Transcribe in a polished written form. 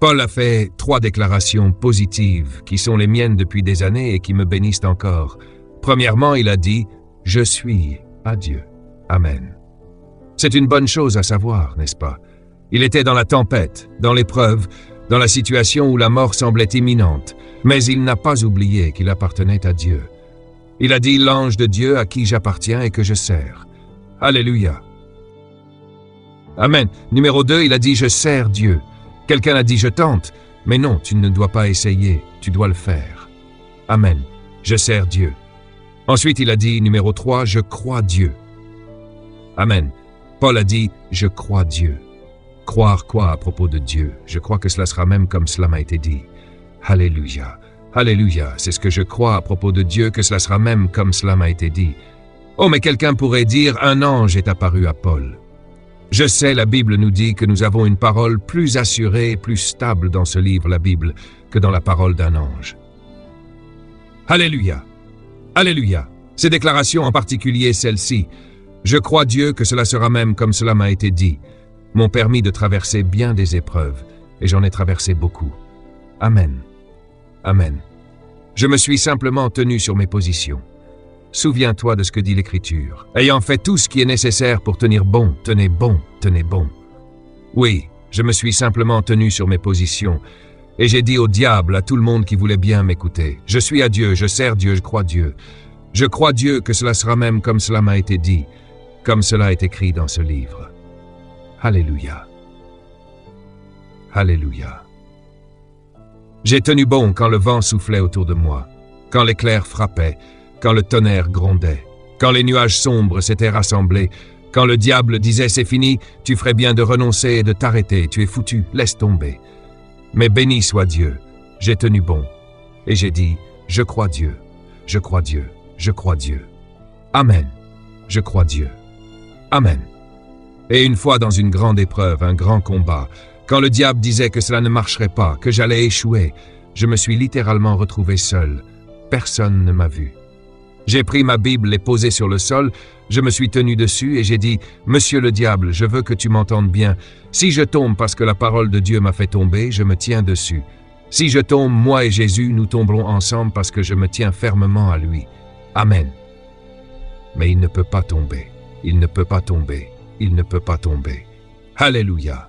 Paul a fait 3 déclarations positives qui sont les miennes depuis des années et qui me bénissent encore. Premièrement, il a dit « Je suis à Dieu. Amen ». C'est une bonne chose à savoir, n'est-ce pas? Il était dans la tempête, dans l'épreuve, dans la situation où la mort semblait imminente, mais il n'a pas oublié qu'il appartenait à Dieu. Il a dit « L'ange de Dieu à qui j'appartiens et que je sers ». Alléluia. Amen. Numéro 2, il a dit « Je sers Dieu ». Quelqu'un a dit « Je tente », mais non, tu ne dois pas essayer, tu dois le faire. Amen. Je sers Dieu. Ensuite, il a dit, numéro 3, « Je crois Dieu ». Amen. Paul a dit « Je crois Dieu ». Croire quoi à propos de Dieu? Je crois que cela sera même comme cela m'a été dit. Alléluia. Alléluia. C'est ce que je crois à propos de Dieu, que cela sera même comme cela m'a été dit. Oh, mais quelqu'un pourrait dire « Un ange est apparu à Paul ». Je sais, la Bible nous dit que nous avons une parole plus assurée et plus stable dans ce livre, la Bible, que dans la parole d'un ange. Alléluia. Alléluia. Ces déclarations, en particulier celle-ci, je crois Dieu que cela sera même comme cela m'a été dit, m'ont permis de traverser bien des épreuves, et j'en ai traversé beaucoup. Amen. Amen. Je me suis simplement tenu sur mes positions. Souviens-toi de ce que dit l'Écriture. Ayant fait tout ce qui est nécessaire pour tenir bon, tenez bon, tenez bon. Oui, je me suis simplement tenu sur mes positions, et j'ai dit au diable, à tout le monde qui voulait bien m'écouter, je suis à Dieu, je sers Dieu, je crois Dieu. Je crois Dieu que cela sera même comme cela m'a été dit, comme cela est écrit dans ce livre. Alléluia. Alléluia. J'ai tenu bon quand le vent soufflait autour de moi, quand l'éclair frappait, quand le tonnerre grondait, quand les nuages sombres s'étaient rassemblés, quand le diable disait « c'est fini, tu ferais bien de renoncer et de t'arrêter, tu es foutu, laisse tomber ». Mais béni soit Dieu, j'ai tenu bon, et j'ai dit « je crois Dieu, je crois Dieu, je crois Dieu. Amen, je crois Dieu. Amen ». Et une fois dans une grande épreuve, un grand combat, quand le diable disait que cela ne marcherait pas, que j'allais échouer, je me suis littéralement retrouvé seul. Personne ne m'a vu. J'ai pris ma Bible et posée sur le sol, je me suis tenu dessus et j'ai dit « Monsieur le diable, je veux que tu m'entendes bien. Si je tombe parce que la parole de Dieu m'a fait tomber, je me tiens dessus. Si je tombe, moi et Jésus, nous tomberons ensemble parce que je me tiens fermement à lui. Amen. » Mais il ne peut pas tomber. Il ne peut pas tomber. Il ne peut pas tomber. Alléluia.